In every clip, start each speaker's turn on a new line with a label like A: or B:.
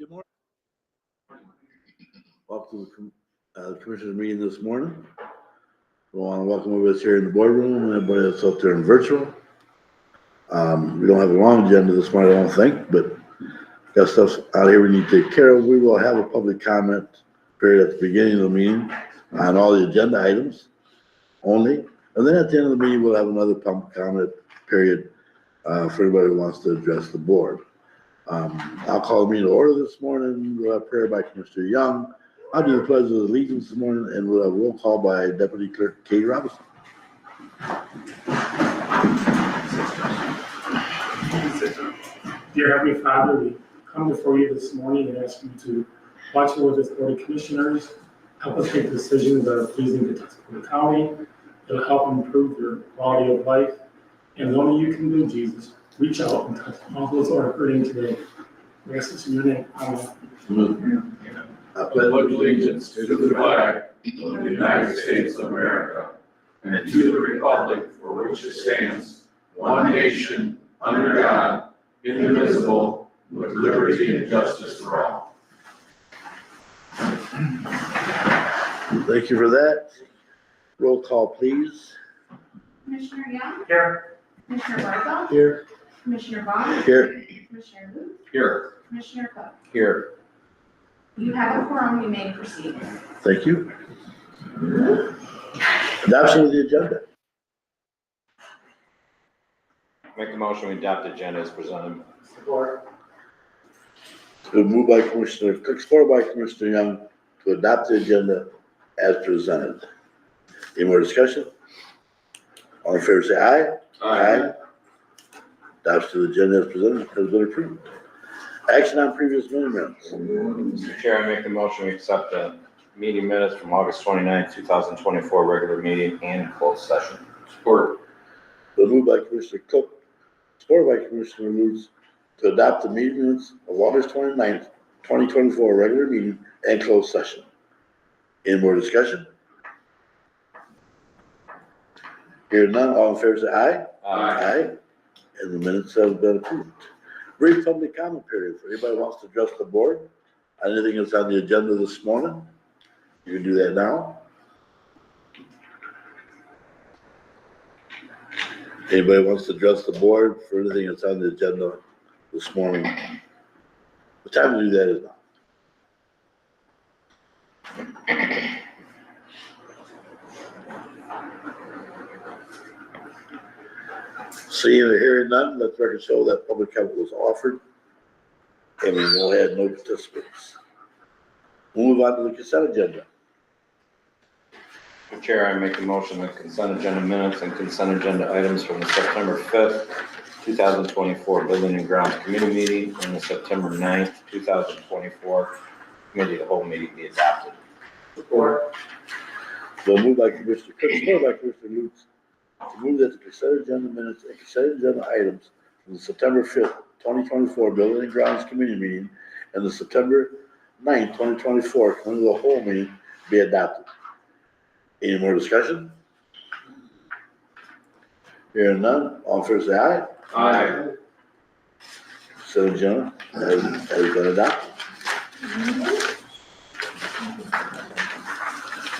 A: Good morning. Welcome to the Commissioners meeting this morning. We want to welcome everybody that's here in the boardroom and everybody that's out there in virtual. We don't have a long agenda this morning, I don't think, but got stuff out here we need to take care of. We will have a public comment period at the beginning of the meeting on all the agenda items only. And then at the end of the meeting, we'll have another public comment period for anybody who wants to address the board. I'll call the meeting to order this morning. We'll have prayer by Commissioner Young. I'll do the pledge of allegiance this morning, and we'll have a roll call by Deputy Clerk Katie Robinson.
B: Dear Heavenly Father, we come before you this morning and ask you to watch over this Board of Commissioners, help us make decisions that are pleasing to Tuscaloosa County. It'll help improve your quality of life. And only you can do, Jesus. Reach out and touch all those who are hurting today. We ask this in your name. Amen.
C: I pledge allegiance to the flag of the United States of America and to the republic for which it stands, one nation, under God, indivisible, with liberty and justice for all.
A: Thank you for that. Roll call, please.
D: Commissioner Young?
B: Here.
D: Commissioner Barco?
A: Here.
D: Commissioner Vaughn?
A: Here.
D: Commissioner Luke?
C: Here.
D: Commissioner Cook?
C: Here.
D: You have a quorum, you may proceed.
A: Thank you. Adoption of the agenda.
E: Make a motion, we adopt the agenda as presented.
B: Support.
A: It's been moved by Commissioner Cook, supported by Commissioner Young to adopt the agenda as presented. Any more discussion? All in favor say aye. Aye. Adoption of the agenda as presented has been approved. Action on previous meeting minutes.
E: Mr. Chair, I make the motion, we accept the meeting minutes from August 29th, 2024, regular meeting and closed session.
C: Support.
A: Been moved by Commissioner Cook, supported by Commissioner Lutz to adopt the meeting minutes of August 29th, 2024, regular meeting and closed session. Any more discussion? Hearing none, all in favor say aye. Aye. And the minutes have been approved. Brief public comment period for anybody who wants to address the board. Anything that's on the agenda this morning, you can do that now. Anybody wants to address the board for anything that's on the agenda this morning? The time to do that is now. Seeing or hearing none, let the record show that public comment was offered, and we will have no participants. We'll move on to the consent agenda.
E: Mr. Chair, I make the motion that consent agenda minutes and consent agenda items from the September 5th, 2024 Building and Grounds Committee meeting and the September 9th, 2024 Committee of the Whole meeting be adopted.
B: Support.
A: We'll move by Commissioner Cook, supported by Commissioner Lutz, to move that the consent agenda minutes and consent agenda items from the September 5th, 2024 Building and Grounds Committee meeting and the September 9th, 2024 Committee of the Whole meeting be adopted. Any more discussion? Hearing none, all in favor say aye.
C: Aye.
A: Consent agenda has been adopted.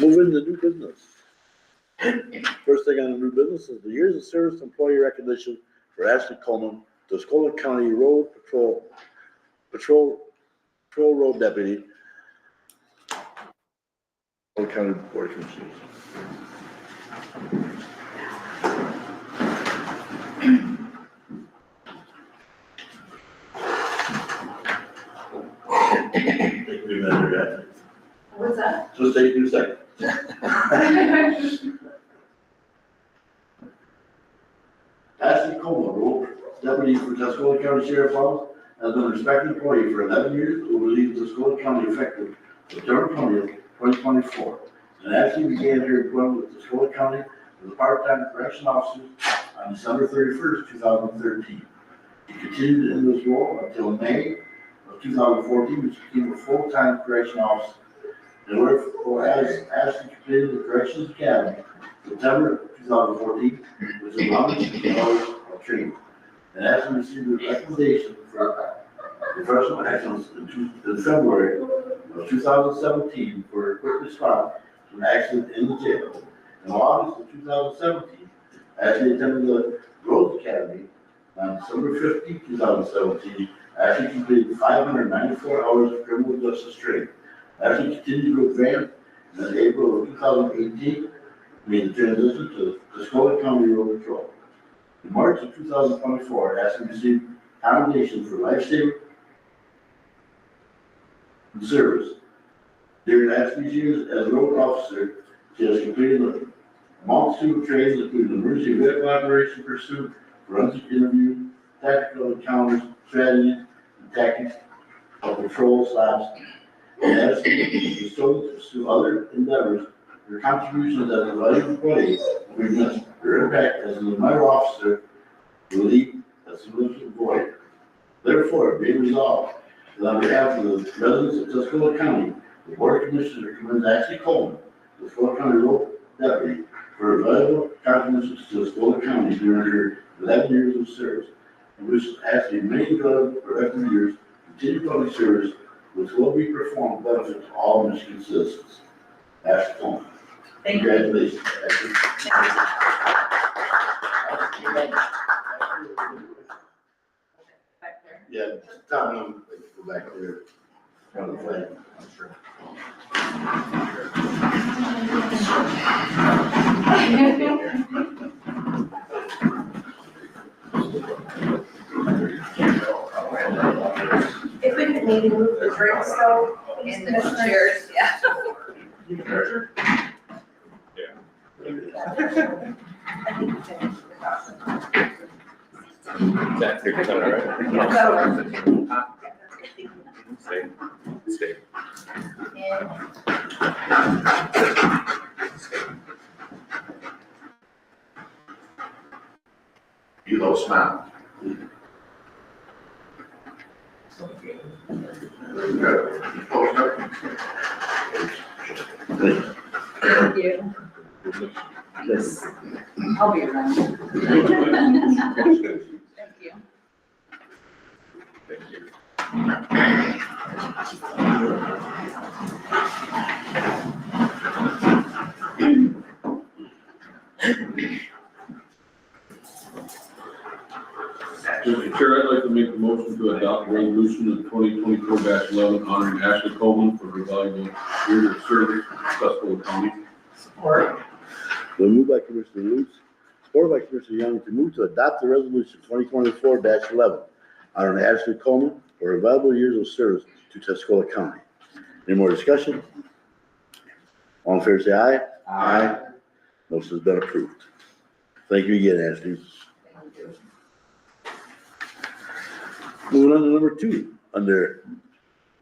A: Moving to new business. First thing on the new business is the years of service employee recognition for Ashley Coleman, Tuscaloosa County Road Patrol Road Deputy, Tuscaloosa County Board of Commissioners. Take me a minute,
D: What's that?
A: just take 2 seconds. Ashley Coleman, Road Deputy for Tuscaloosa County Sheriff's Office, has been a respected employee for 11 years, who will leave Tuscaloosa County effective September 20th, 2024. And Ashley began her employment with Tuscaloosa County as a part-time correction officer on December 31st, 2013. He continued in this role until May of 2014, which became a full-time correction officer. In order for Ashley completed the Corrections Academy in September 2014, which is $150 of training. And Ashley received a recommendation for professional excellence in February of 2017 for a quick response to an accident in the jail. In August of 2017, Ashley attended the Growth Academy on December 15, 2017. Ashley completed 594 hours of criminal justice training. Ashley continued to advance, and in April of 2018, made the transition to Tuscola County Road Patrol. In March of 2024, Ashley received commendation for life-saving service. During Ashley's years as a road officer, she has completed a multitude of trainings, including emergency vehicle operation pursuit, forensic interview, tactical encounters, strategies, and tactics of patrol stops. And as she bestowed to pursue other endeavors, her contributions as a valuable employee represents her impact as an admired officer will leave a significant void. Therefore, be resolved that on behalf of the residents of Tuscola County, the Board of Commissioners recommends Ashley Coleman, the Tuscola County Road Deputy, for her valuable contributions to Tuscola County during her 11 years of service, and which Ashley may enjoy for after years continued public service, which will be performed to benefit to all Michigan citizens. Ashley Coleman.
F: Thank you.
A: Congratulations, Ashley.
F: Back there.
A: Yeah, Tom, go back there. Front of the flag. I'm sure.
F: If we could maybe move the drinks though, in the chairs, yeah.
E: That, you're done, right?
F: No.
E: Stay. Stay.
A: You know, smile.
F: Thank you.
A: Yes.
F: I'll be around. Thank you.
E: Thank you.
C: Mr. Chair, I'd like to make a motion to adopt resolution of 2024-11 honoring Ashley Coleman for her valuable years of service in Tuscola County.
B: Support.
A: Been moved by Commissioner Lutz, supported by Commissioner Young to move to adopt the resolution 2024-11 honoring Ashley Coleman for her valuable years of service to Tuscola County. Any more discussion? All in favor, say aye. Aye. Motion has been approved. Thank you again, Ashley. Moving on to number 2, under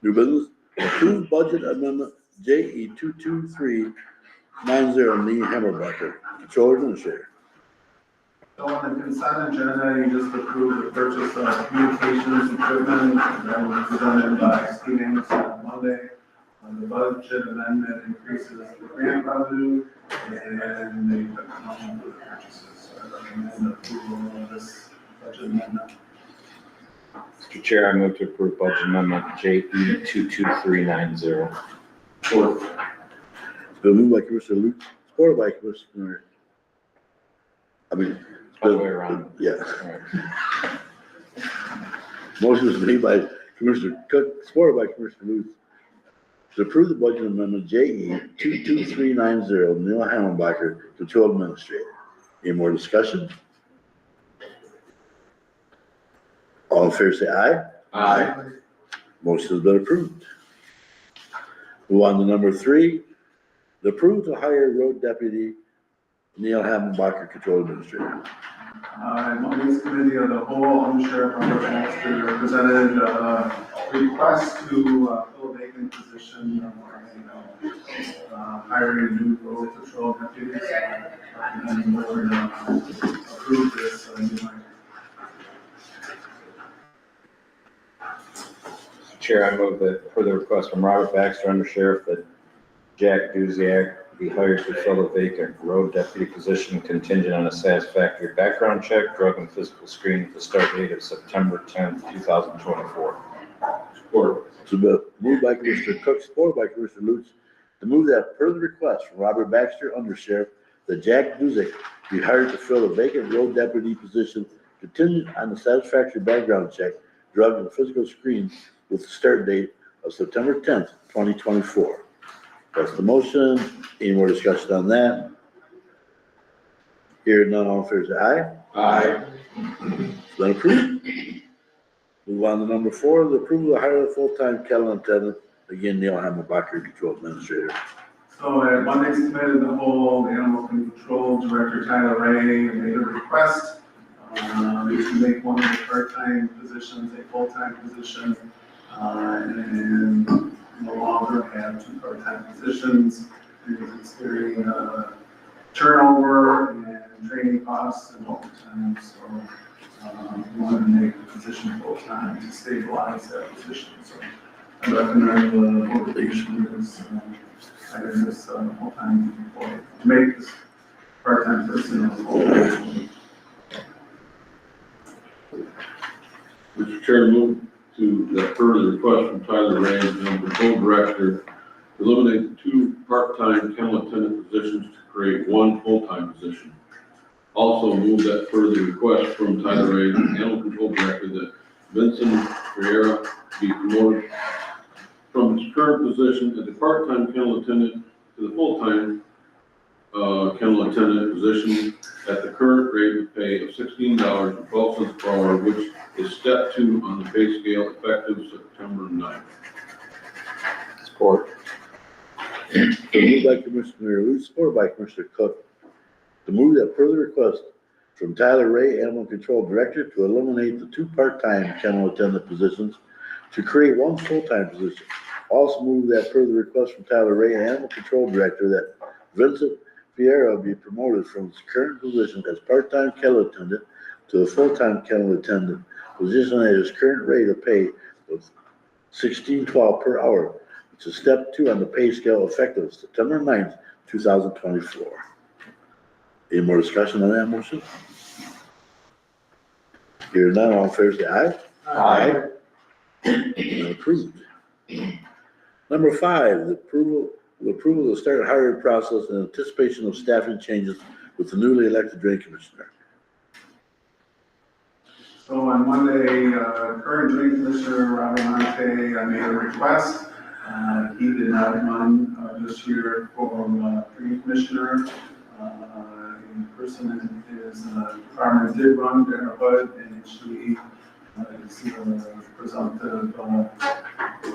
A: new business, approved budget amendment JE 22390, Lee Hammerbacher, Controller Administrator.
G: So on the consent agenda, you just approved the purchase of communications equipment that was presented by Steve Amos on Monday. The budget amendment increases the grant revenue and the equipment for the purchases. So I recommend approval of this budget amendment.
E: Mr. Chair, I move to approve budget amendment JE 22390.
C: Fourth.
A: Been moved by Commissioner Lutz, supported by Commissioner,
E: All the way around.
A: yeah.
E: All right.
A: Motion was made by Commissioner Cook, supported by Commissioner Lutz, to approve the budget amendment JE 22390, Neil Hammerbacher, Control Administrator. Any more discussion? All in favor, say aye. Motion has been approved. Move on to number 3, the approve to hire road deputy Neil Hammerbacher, Control Administrator.
G: Mondays Committee of the Whole, Undersheriff Robert Baxter presented a request to fill a vacant position, hiring a new road patrol deputy. And the board approved this.
E: Chair, I move that per the request from Robert Baxter, Undersheriff, that Jack Duziak be hired to fill a vacant road deputy position contingent on a satisfactory background check, drug and physical screening with the start date of September 10th, 2024.
C: Support.
A: It's been moved by Commissioner Cook, supported by Commissioner Lutz, to move that per the request from Robert Baxter, Undersheriff, that Jack Buzick be hired to fill a vacant road deputy position contingent on the satisfactory background check, drug and physical screen with the start date of September 10th, 2024. That's the motion. Any more discussion on that? Hearing none, all in favor, say aye.
C: Aye.
A: It's been approved. Move on to number 4, the approval to hire a full-time kennel attendant. Again, Neil Hammelbacher, Control Administrator.
G: So at Monday's committee of the whole, Animal Control Director Tyler Ray made a request to make one of the part-time positions a full-time position, and no longer have 2 part-time positions. He's experiencing turnover and training costs and overtime, so we wanted to make the position full-time to stabilize that position. So I recommend the board of commissioners hire this full-time employee, to make this part-time person a full-time.
C: Mr. Chair, move to that further request from Tyler Ray, Animal Control Director, to eliminate the 2 part-time kennel attendant positions to create 1 full-time position. Also move that further request from Tyler Ray, Animal Control Director, that Vincent Ferreira be promoted from his current position as a part-time kennel attendant to the full-time kennel attendant position at the current rate of pay of $16.12 per hour, which is step 2 on the pay scale effective September 9th.
E: Support.
A: Moved by Commissioner Lutz, supported by Commissioner Cook, to move that further request from Tyler Ray, Animal Control Director, to eliminate the 2 part-time kennel attendant positions to create 1 full-time position. Also move that further request from Tyler Ray, Animal Control Director, that Vincent Vieira be promoted from his current position as part-time kennel attendant to the full-time kennel attendant position at his current rate of pay of $16.12 per hour, which is step 2 on the pay scale effective September 9th, 2024. Any more discussion on that motion? Hearing none, all in favor, say aye.
E: Aye.
A: Approved. Number 5, the approval to start hiring process in anticipation of staffing changes with the newly elected drain commissioner.
G: So on Monday, current drain commissioner Robert Monte made a request. He did not run this year for drain commissioner. The person in his department did run, Darren Bud, and she is presumptive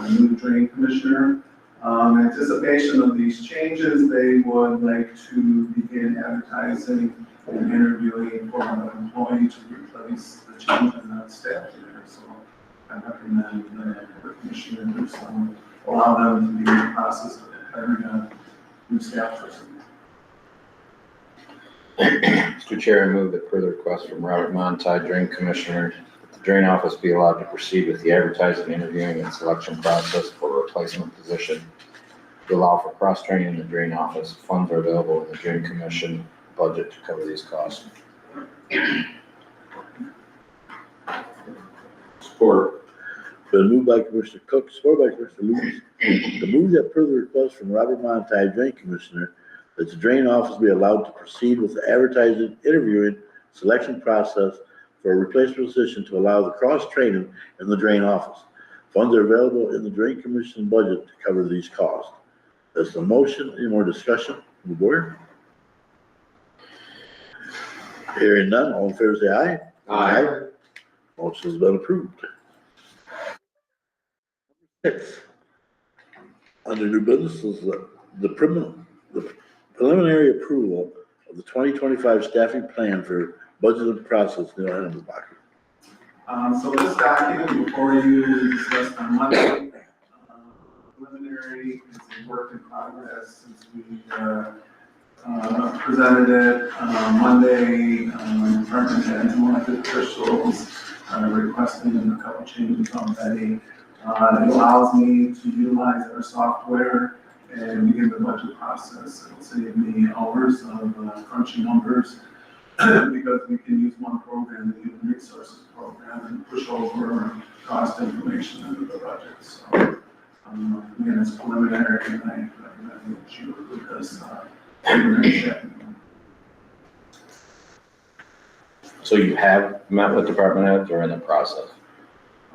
G: new drain commissioner. In anticipation of these changes, they would like to begin advertising and interviewing for an employee to replace the change in that staff there. So I recommend the commissioners allow them to be in the process of hiring a new staff person.
E: Mr. Chair, I move that further request from Robert Monti, Drain Commissioner, that the Drain Office be allowed to proceed with the advertising, interviewing, and selection process for a replacement position to allow for cross-training in the Drain Office. Funds are available in the Drain Commission budget to cover these costs.
C: Support.
A: Been moved by Commissioner Cook, supported by Commissioner Lutz, to move that further request from Robert Monti, Drain Commissioner, that the Drain Office be allowed to proceed with the advertising, interviewing, selection process for a replacement position to allow the cross-training in the Drain Office. Funds are available in the Drain Commission budget to cover these costs. That's the motion. Any more discussion from the board? Hearing none, all in favor say aye.
C: Aye.
A: Motion's been approved. 6, under new business is the preliminary approval of the 2025 staffing plan for budgeted process. Neil Hammelbacher.
G: So this document before you discussed on Monday, preliminary is a work in progress since we presented it Monday. Department heads and elected officials requesting a couple changes already. It allows me to utilize our software and begin the budget process. It'll save me hours of crunching numbers because we can use one program, the Human Resources Program, and push over cost information into the budget, so. Again, it's preliminary, and I recommend that you approve this, preliminary check.
E: So you have met with department heads or in the process?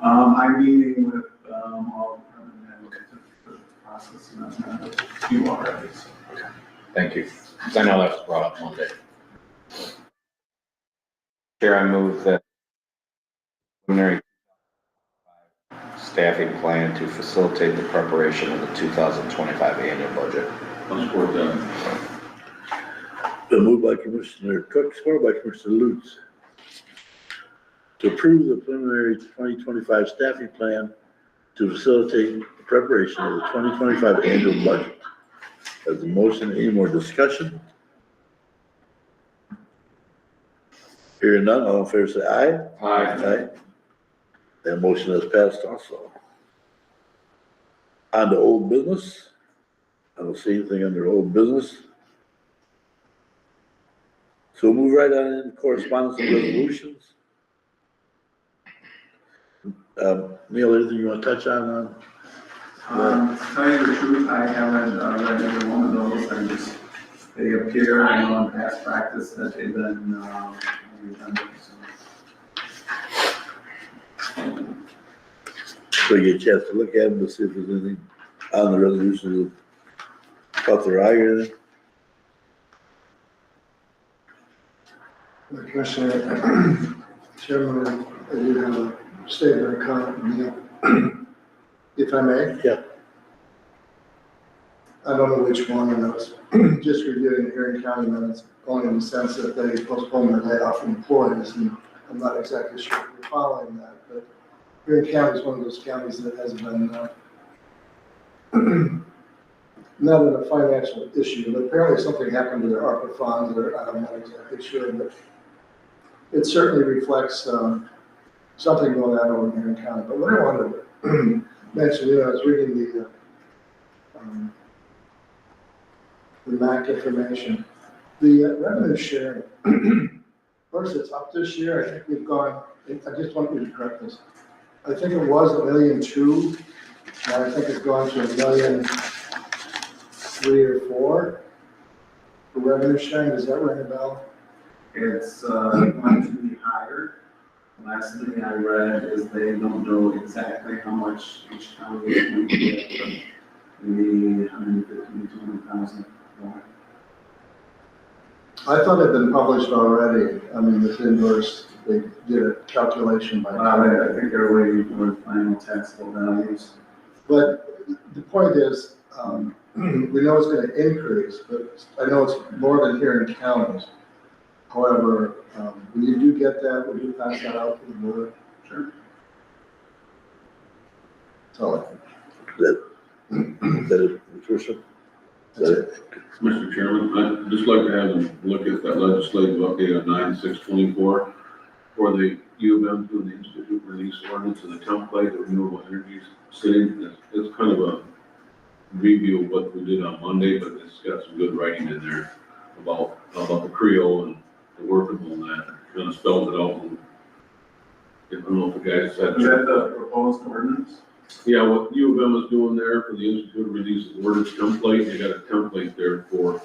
G: I'm meeting with, all department heads to the process, and I've met with a few already, so.
E: Thank you. 'Cause I know that was brought up Monday. Chair, I move that preliminary staffing plan to facilitate the preparation of the 2025 annual budget.
C: I'll support that.
A: Been moved by Commissioner Cook, supported by Commissioner Lutz, to approve the preliminary 2025 staffing plan to facilitate the preparation of the 2025 annual budget. As a motion, any more discussion? Hearing none, all in favor say aye. Aye. That motion has passed also. On to old business. I don't see anything under old business. So we'll move right on into correspondence and resolutions. Neil, anything you want to touch on?
G: To tell you the truth, I haven't read every one of those, I just, they appear, I know in past practice that they've been, redundant, so.
A: So you get a chance to look at them to see if there's anything on the resolution that caught their eye or anything?
H: Commissioner, Chairman, I do have a statement or comment, if I may.
A: Yeah.
H: I don't know which one, and I was just reviewing here in county minutes, only in the sense that they postponed their layoff of employees, and I'm not exactly sure if you're following that, but here in county is one of those counties that has been, not in a financial issue, but apparently something happened to their ARPA funds, or I'm not exactly sure, but it certainly reflects something going on over here in county. But what I wanted to mention, I was reading the MAC information, the revenue sharing. Of course, it's up this year. I think we've gone. I just want you to correct this. I think it was $1.2 million, and I think it's gone to $1.3 million or $1.4 million for revenue sharing. Does that ring a bell?
G: It's, going to be higher. The last thing I read is they don't know exactly how much each county is going to get, but maybe 150,000 to 200,000 more.
H: I thought it had been published already. I mean, it's indoors, they did a calculation by.
G: I think they're waiting for final taxable values.
H: But the point is, we know it's gonna increase, but I know it's more than here in counties. However, when you do get that, would you pass that out to the board?
G: Sure.
H: That's all I think.
A: That is, Patricia? Is that it?
C: Mr. Chairman, I'd just like to have them look at that legislative update on 9/6/24 for the U of M to the Institute release ordinance and the template of renewable energy sitting. It's kind of a review of what we did on Monday, but it's got some good writing in there about the Creole and the workable and that. Kind of spells it out. And I don't know if the guys had.
G: Is that the proposed ordinance?
C: Yeah, what U of M is doing there for the Institute of Release ordinance template, they got a template there for,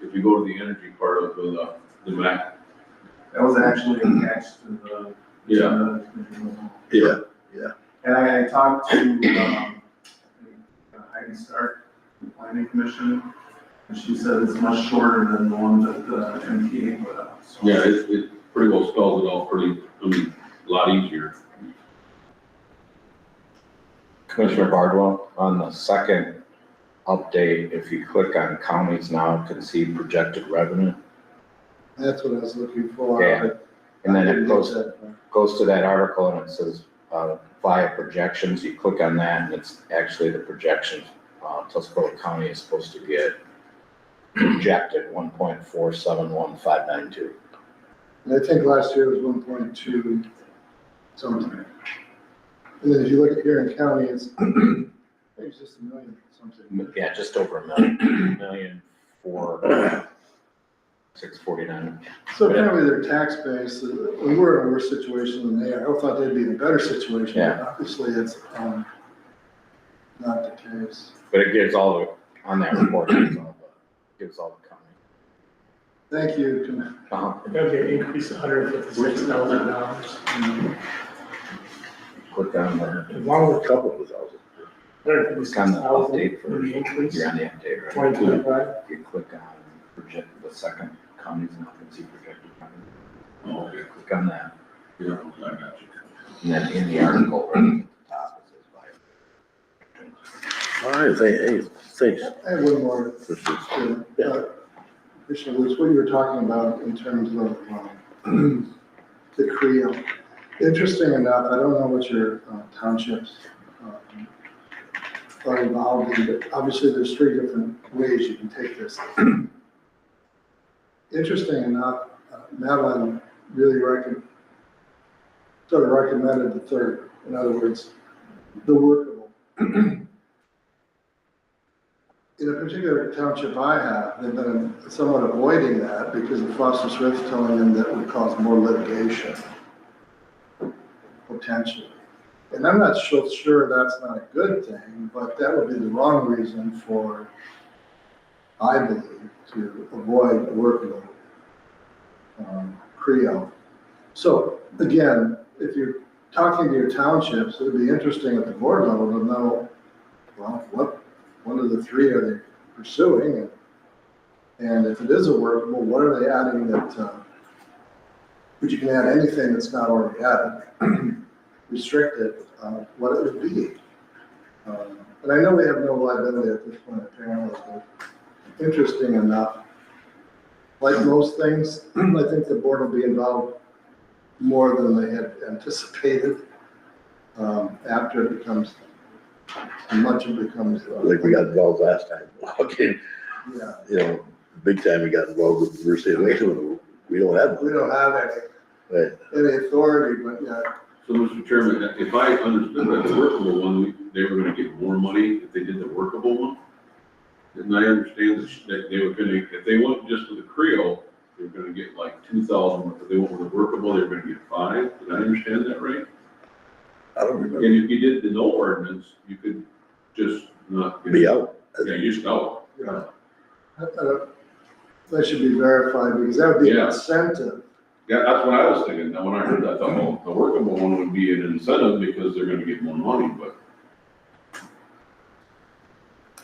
C: if you go to the energy part of the MAC.
G: That was actually attached to the.
A: Yeah.
G: And I talked to, Heidi Stark, the planning commission, and she said it's much shorter than the one that the MTA put out. So.
C: Yeah, it pretty well spells it all a lot easier.
E: Commissioner Bardwell, on the second update, if you click on counties now, you can see projected revenue.
H: That's what I was looking for.
E: Yeah.
H: but
E: And then
H: I
E: it
H: didn't
E: goes
H: get that.
E: goes to that article and it says, via projections, you click on that and it's actually the projections. Tuscola County is supposed to get projected 1.471592.
H: And I think last year was 1.2 something. And then if you look at here in county, it's, it's just $1 million something.
E: Yeah, just over $1 million for 649.
H: So apparently their tax base, we're in a worse situation than they are. I thought they'd be in a better situation,
E: Yeah.
H: but obviously it's, not the case.
E: But it gives all the, on that report, gives all the county.
H: Thank you. Can-
B: That'd be an increase of $156,000.
E: Click on the,
B: As long as
A: A couple of thousand.
E: click on the update
B: $156,000 in the increase,
E: you're on the update, right?
B: 2025.
E: If you click on project, the second counties and see projected counties.
C: Oh, okay.
E: Click on that,
C: Yeah, I got you.
E: and then in the article, right at the top, it says by.
A: All right, thanks.
H: I have one more.
A: Yeah.
H: Commissioner Lewis, what you were talking about in terms of the Creo. Interesting enough, I don't know what your townships are involved in, but obviously there's 3 different ways you can take this. Interesting enough, Madeline really recommended the third. In other words, the workable. In a particular township I have, they've been somewhat avoiding that because of Foster Smith telling them that it would cause more litigation, potentially. And I'm not sure that's not a good thing, but that would be the wrong reason for, I believe, to avoid a workable Creo. So again, if you're talking to your townships, it would be interesting at the board level to know, well, what one of the 3 are they pursuing? And if it is a workable, what are they adding that, but you can add anything that's not already added, restricted, what it would be. And I know we have no liability at this point apparently, but interesting enough. Like most things, I think the board will be involved more than they had anticipated after it becomes, much it becomes.
A: Like we got involved last time. Okay,
H: Yeah,
A: you know, big time we got involved with the University of Lakeland. We don't have.
H: we don't have
A: Right.
H: any authority, but yeah,
C: So, Mr. Chairman, if I understood that the workable one, they were gonna get more money if they did the workable one? Didn't I understand that they were gonna, if they went just with the Creo, they were gonna get like 2,000, but if they went with the workable, they were gonna get 5? Did I understand that right?
A: I don't remember.
C: And if you did the no ordinance, you could just not.
A: Be out.
C: Yeah, you just out.
H: yeah. That should be verified because that would be an
C: Yeah.
H: incentive.
C: Yeah, that's what I was thinking. Now, when I heard that, I thought, well, the workable one would be an incentive because they're gonna get more money, but.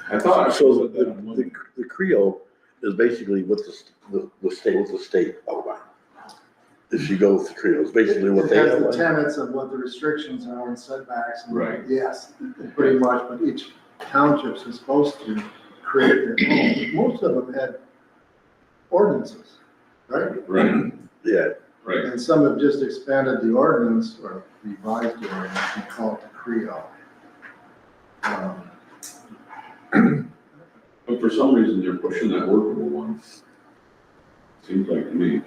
C: I thought.
A: So the Creo is basically what the state outlined. If you go with the Creo, it's basically what
H: It
A: they
H: has the
A: outlined.
H: tenets of what the restrictions are and setbacks. And
C: Right.
H: yes, pretty much, but each township is supposed to create their own. Most of them had ordinances, right?
C: Right,
A: Yeah,
C: right.
H: And some have just expanded the ordinance or revised the ordinance and called it the Creo.
C: But for some reason, they're pushing that workable one. Seems like to me.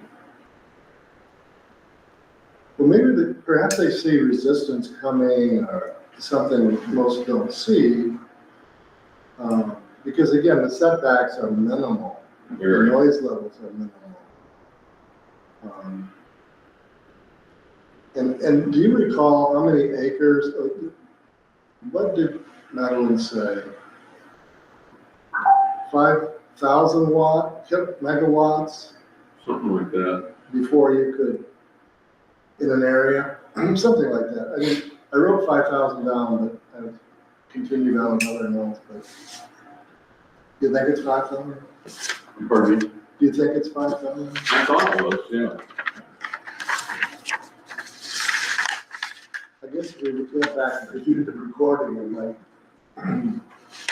H: Well, maybe perhaps they see resistance coming or something most don't see. Because again, the setbacks are minimal, the
C: Very,
H: noise levels are minimal. And do you recall how many acres, what did Madeline say? 5,000 megawatts
C: something like that.
H: before you could, in an area, something like that. I mean, I wrote 5,000 down, but I've continued on another note, but do you think it's 5,000?
C: Pardon me?
H: Do you think it's 5,000?
C: I thought it was, yeah.
H: I guess we would go back and review the recording and like,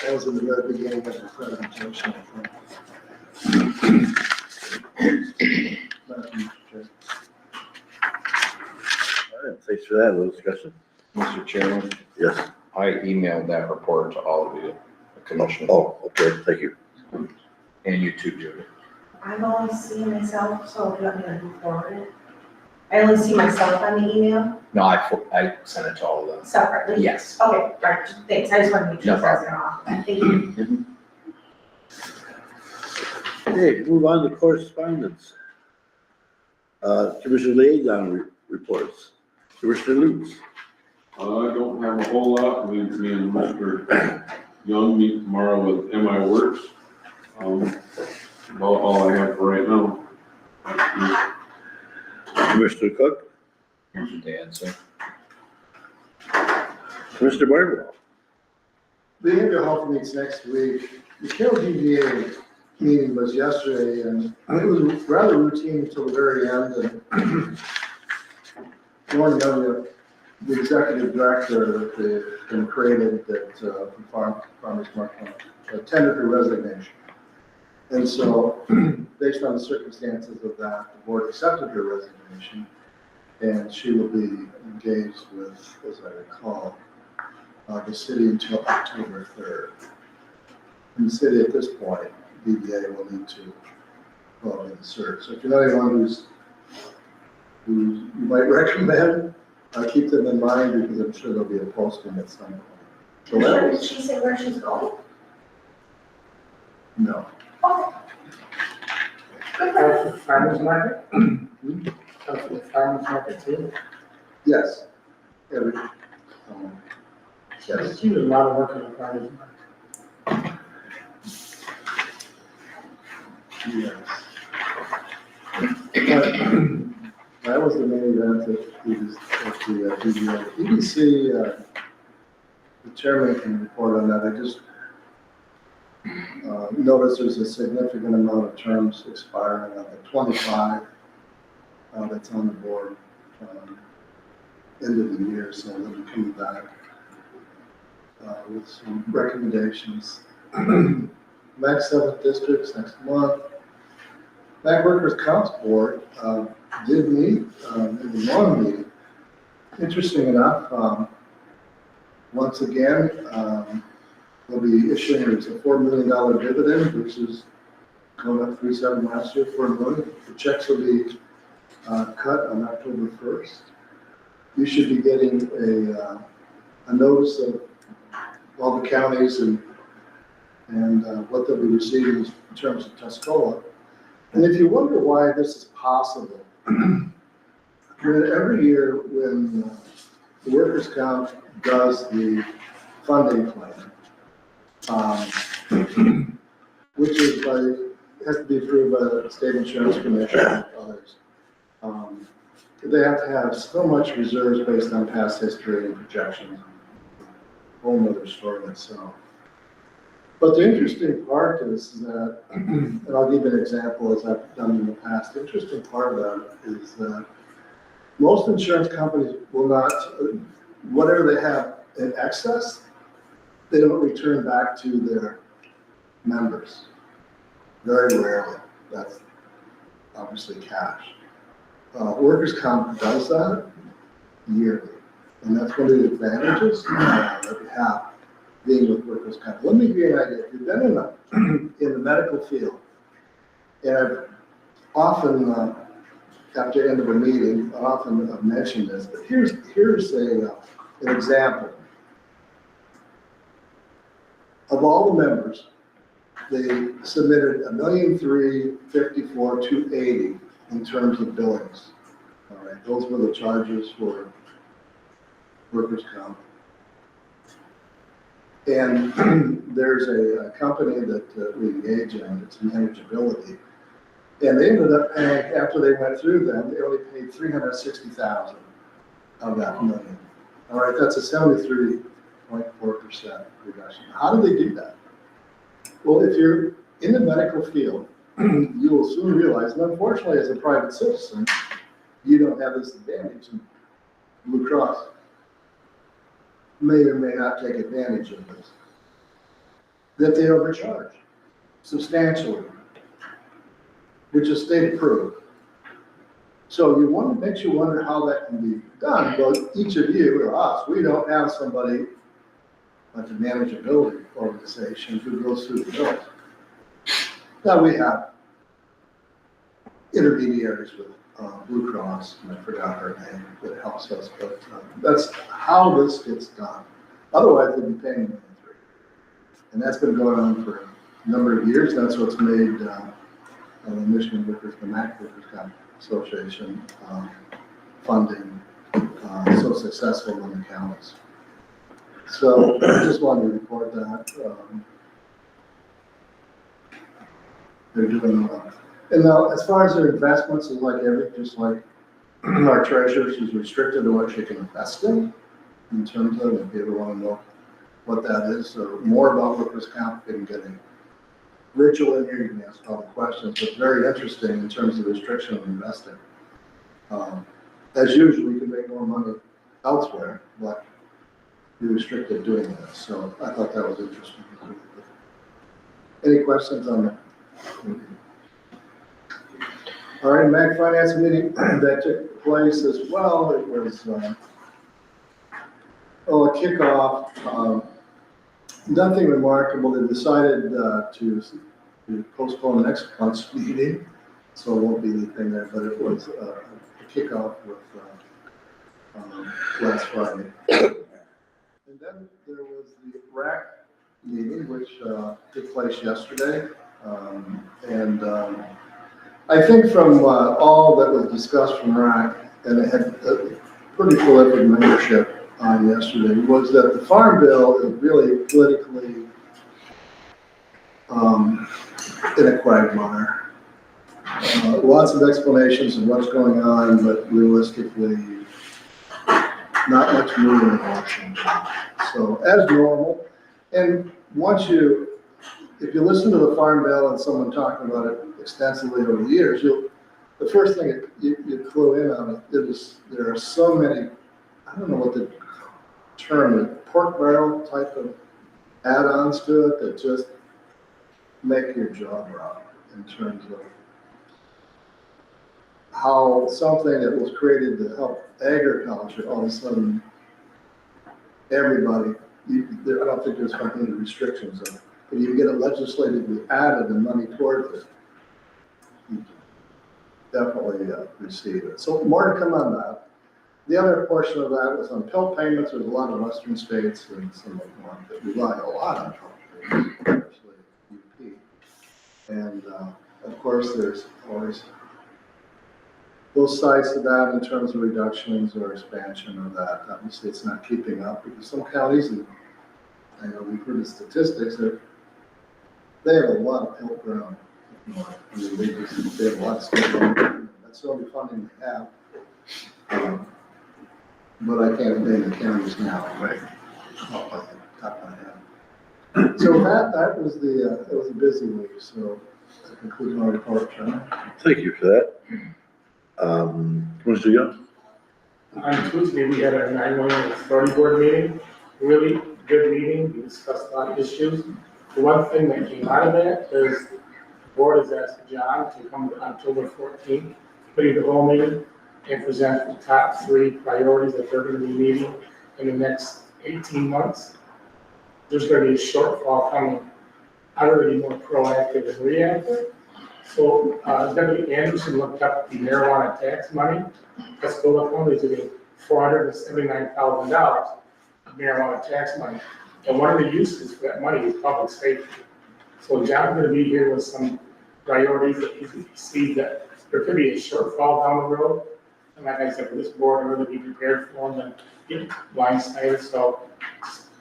H: that was in the very beginning of the presentation, I think.
A: all right, thanks for that, a little discussion.
E: Mr. Chairman,
A: Yes.
E: I emailed that report to all of you, the commissioners,
A: Oh, okay, thank you.
E: and you too, Judy.
F: I've only seen myself, so if you want me to move forward. I only see myself on the email
E: No, I sent it to all of them.
F: separately.
E: Yes.
F: Okay, right, thanks, I just wanted to make sure
E: No
F: I was off. Thank you.
A: Okay, move on to correspondence. Commissioner liaison reports. Commissioner Lutz.
C: I don't have a whole lot. Me and Mr. Young meet tomorrow with MI Works. All I have for right now.
A: Commissioner Cook.
E: To answer.
A: Commissioner Barnwell.
H: Behavioral health meets next week. The KLGBA meeting was yesterday, and it was rather routine until the very end. And one of the executive director that they've been created that Farmers Market tendered her resignation. And so, based on the circumstances of that, the board accepted her resignation, and she will be engaged with, as I recall, the city until October 3rd. And the city at this point, DBA will need to go in the search. So if you know anyone who you might recommend, keep them in mind because I'm sure there'll be a posting at some point. So that
F: Did
H: was,
F: she say where she's going?
H: no.
F: Okay. Good for her.
B: Farmers market? For the farmers market too?
H: Yes. Yes.
B: She did a lot of work on the farmers market.
H: Yes. That was the main event at the DBA. EDC, the chairman can report on that. I just noticed there's a significant amount of terms expiring on the 25 that's on the board end of the year, so they'll be coming back with some recommendations. Next 7th districts next month. Back Workers' Comp Board did meet in the long meeting. Interesting enough, once again, they'll be issuing a $4 million dividend, which is going up 3.7 last year, $4 million. The checks will be cut on October 1st. You should be getting a notice of all the counties and what they'll be receiving in terms of Tuscola. And if you wonder why this is possible, every year when the workers' comp does the funding plan, which is has to be approved by the state insurance commission and others, they have to have so much reserves based on past history and projections. Whole nother story in itself. But the interesting part is that, and I'll give you an example as I've done in the past, the interesting part of that is that most insurance companies will not, whatever they have in excess, they don't return back to their members. Very rarely. That's obviously cash. Workers' comp does that yearly. And that's one of the advantages that we have being with workers' comp. Let me give you an idea. If you've been in the medical field, and I've often, after the end of a meeting, I've mentioned this, but here's an example. Of all the members, they submitted $1,354,280 in terms of billings. All right, those were the charges for workers' comp. And there's a company that we engage in, it's manageability. And they ended up paying, after they went through them, they only paid $360,000 of that million. All right, that's a 73.4% reduction. How do they do that? Well, if you're in the medical field, you will soon realize, and unfortunately as a private citizen, you don't have this advantage. And Blue Cross may or may not take advantage of this, that they overcharge substantially, which is state approved. So makes you wonder how that can be done. Well, each of you or us, we don't have somebody like the manageability organization who goes through the bills. Now we have intermediaries with Blue Cross, and I forgot her name, that helps us, but that's how this gets done. Otherwise, they'd be paying $1.3 million. And that's been going on for a number of years. That's what's made the Michigan Workers, the MAC Workers Comp Association, funding, so successful in the counties. So I just wanted to report that. They're doing well. And now, as far as their investments, is like just like our treasurer, she's restricted to what she can invest in terms of, if you ever want to know what that is, or more about workers' comp, you can get a virtual in here, you can ask all the questions, but very interesting in terms of restriction of investing. As usual, you can make more money elsewhere, but you're restricted doing that, so I thought that was interesting. Any questions on that? All right, MAC Finance Meeting that took place as well. It was a kickoff. Nothing remarkable. They decided to postpone next month's meeting, so it won't be anything there. But it was a kickoff with last Friday. And then there was the RAC meeting, which took place yesterday. I think from all that was discussed from RAC, and it had a pretty prolific membership on yesterday, was that the Farm Bill is really politically in a quagmire. Lots of explanations of what's going on, but realistically, not much movement in Washington. So as normal, and if you listen to the Farm Bill and someone talking about it extensively over the years, the first thing you clue in on it is there are so many, I don't know what the term is, pork barrel type of add-ons to it that just make your jaw drop in terms of how something that was created to help agriculture, all of a sudden, everybody, I don't think there's going to be any restrictions on it, but you get it legislatively added and money towards it, you definitely receive it. So more to come on that. The other portion of that was on pill payments. There's a lot of western states and some of them that rely a lot on pill payments, especially UP. And of course, there's always both sides to that in terms of reductions or expansion of that. Obviously, it's not keeping up because some counties, and I know we've heard the statistics, they have a lot of pill ground. I mean, they have a lot of stuff. That's the only funding they have. But I can't name the counties now, right? Off the top of my head. So that was it was a busy week. So that concludes my report, John.
A: Thank you for that. Mr. Young?
B: On Tuesday, we had a 911 authority board meeting, really good meeting. We discussed a lot of issues. The one thing that came out of that is the board has asked John to come to October 14th, putting the whole meeting and present the top 3 priorities that they're going to be meeting in the next 18 months. There's going to be a shortfall coming. I'd rather be more proactive and reactive. So Deputy Anderson looked up the marijuana tax money. Pascola County is getting $479,000 of marijuana tax money. And one of the uses for that money is public safety. So John's going to be here with some priorities that he sees that there could be a shortfall down the road. And like I said, for this board, I'm going to be prepared for them and get blindsided. So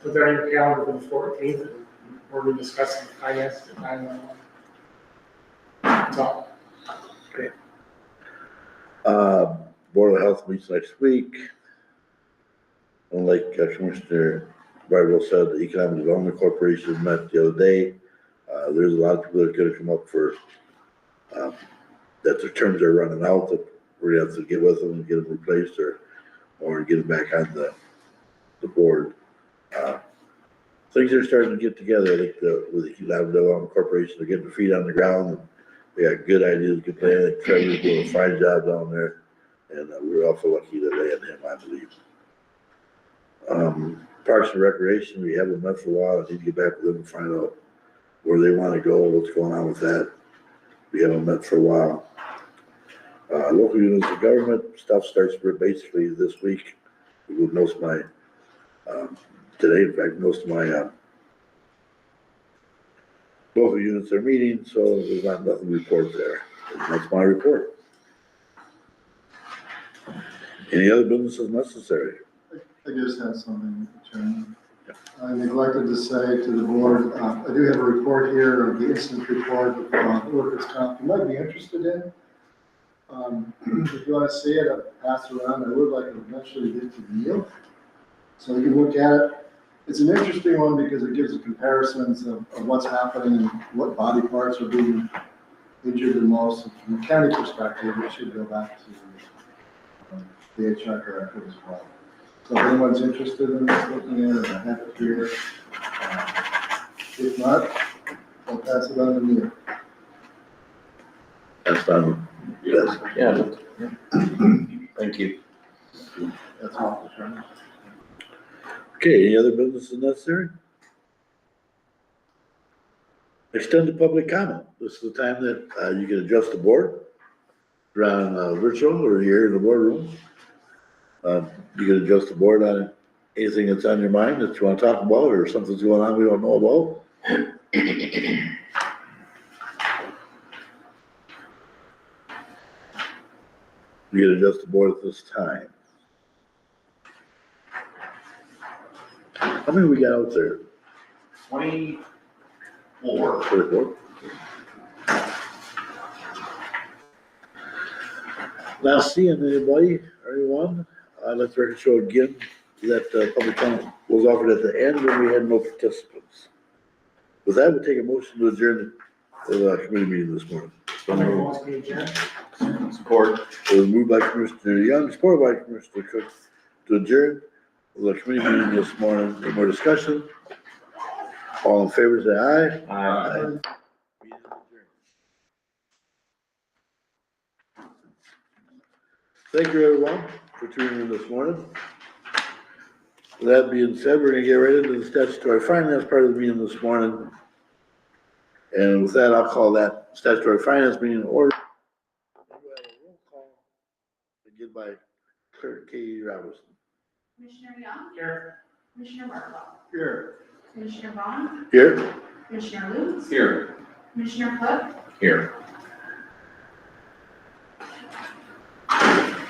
B: put that on your calendar for the 14th, and we're going to discuss the finance at 911. That's all.
A: Okay. Board of Health meets next week. And like Commissioner Bridewell said, the Economic Development Corporation met the other day. There's a lot of people that are going to come up for that their terms are running out, that we're going to have to get with them and get them replaced or get them back on the board. Things are starting to get together. I think with the Economic Development Corporation, they're getting their feet on the ground. And they got good ideas, good plans. I think Trevor's doing a fine job down there. And we're also lucky that they had him, I believe. Parks and Recreation, we haven't met for a while. I need to get back with them and find out where they want to go, what's going on with that. We haven't met for a while. Local units of government stuff starts basically this week. Most of my, today, in fact, most of my local units are meeting, so there's nothing to report there. That's my report. Any other businesses necessary?
H: I just have something, Mr. Chairman. I neglected to say to the board, I do have a report here, of the incident report of workers' comp you might be interested in. If you want to see it, I'll pass it around. I would like to eventually get to Neil, so you can look at it. It's an interesting one because it gives you comparisons of what's happening and what body parts are being injured the most. From a county perspective, we should go back to the HR director as well. So if anyone's interested in this, looking at it, I have it here. If not, I'll pass it on to Neil.
A: That's done. Yes.
E: Yeah. Thank you.
H: That's all, Mr. Chairman.
A: Okay, any other businesses necessary? Extended public comment. This is the time that you can address the board. Around virtual or here in the boardroom. You can address the board on anything that's on your mind that you want to talk about or something's going on we don't know about. You can address the board at this time. How many we got out there?
C: 24.
A: 24? Not seeing anybody or anyone, let the record show again that public comment was offered at the end and we had no participants. With that, we'll take a motion to adjourn the committee meeting this morning.
B: I'll make a motion to adjourn.
E: Support.
A: It was moved by Commissioner Young, supported by Commissioner Cook to adjourn the committee meeting this morning. Any more discussion? All in favor, say aye.
E: Aye.
A: Thank you, everyone, for tuning in this morning. With that being said, we're gonna get right into the statutory finance part of the meeting this morning. And with that, I'll call that statutory finance meeting in order. We'll have a roll call begin by Clerk Katie Robertson.
D: Commissioner Young?
B: Here.
D: Commissioner Barlow?
H: Here.
D: Commissioner Vaughn?
A: Here?
D: Commissioner Lutz?
C: Here.
D: Commissioner Cook?
E: Here.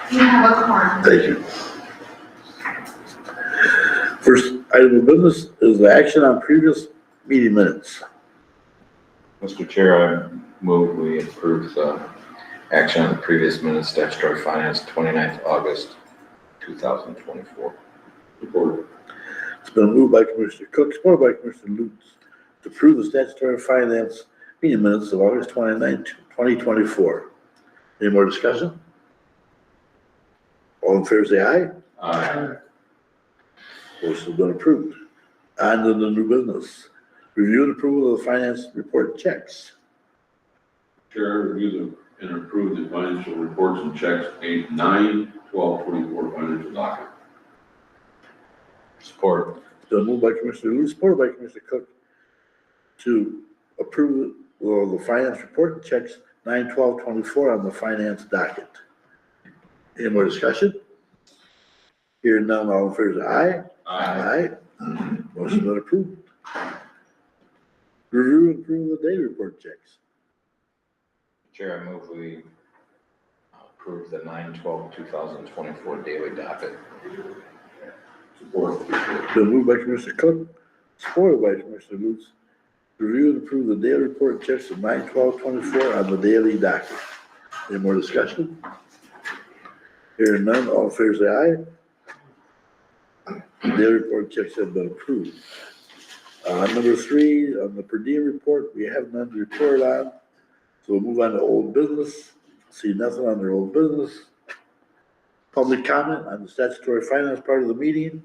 D: You have a quorum.
A: Thank you. First item of business is the action on previous meeting minutes.
E: Mr. Chair, I move we approve the action on the previous minutes, statutory finance, 29th August, 2024.
C: Support.
A: It's been moved by Commissioner Cook, supported by Commissioner Lutz, to approve the statutory finance meeting minutes of August 29th, 2024. Any more discussion? All in favor, say aye.
C: Aye.
A: Motion's been approved. On to the new business. Review and approval of the finance report checks.
C: Chair, review and approve the financial reports and checks 8/9/12/24 financial docket.
E: Support.
A: It's been moved by Commissioner Lutz, supported by Commissioner Cook, to approve the finance report and checks 9/12/24 on the finance docket. Any more discussion? Hearing none, all in favor, say aye. Aye. Motion been approved. Review and approve the daily report checks.
E: Chair, I move we approve the 9/12/2024 daily docket.
C: Support.
A: Been moved by Commissioner Cook, supported by Commissioner Lutz. Review and approve the daily report checks of 9/12/24 on the daily docket. Any more discussion? Hearing none, all in favor, say aye. The daily report checks have been approved. Number 3, on the per diem report, we have none to report on. So we'll move on to old business. See nothing under old business. Public comment on the statutory finance part of the meeting.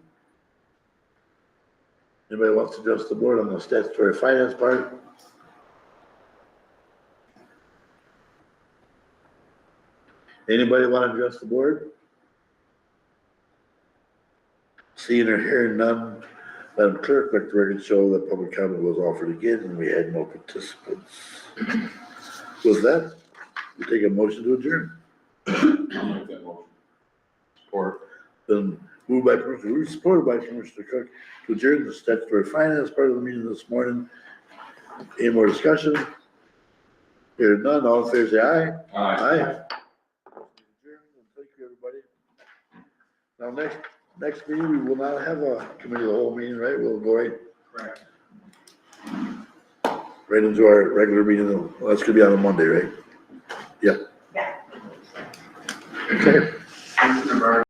A: Anybody wants to address the board on the statutory finance part? Anybody want to address the board? Seeing or hearing none, Madam Clerk, let the record show that public comment was offered again and we had no participants. With that, we take a motion to adjourn.
C: I'll make that motion.
E: Support.
A: Then moved by Commissioner Lutz, supported by Commissioner Cook, to adjourn the statutory finance part of the meeting this morning. Any more discussion? Hearing none, all in favor, say aye.
C: Aye.
A: Thank you, everybody. Now, next meeting, we will not have a committee of the whole meeting, right? We'll go
G: Correct.
A: right into our regular meeting. Well, that's gonna be on a Monday, right? Yep.
F: Yeah.
A: Okay.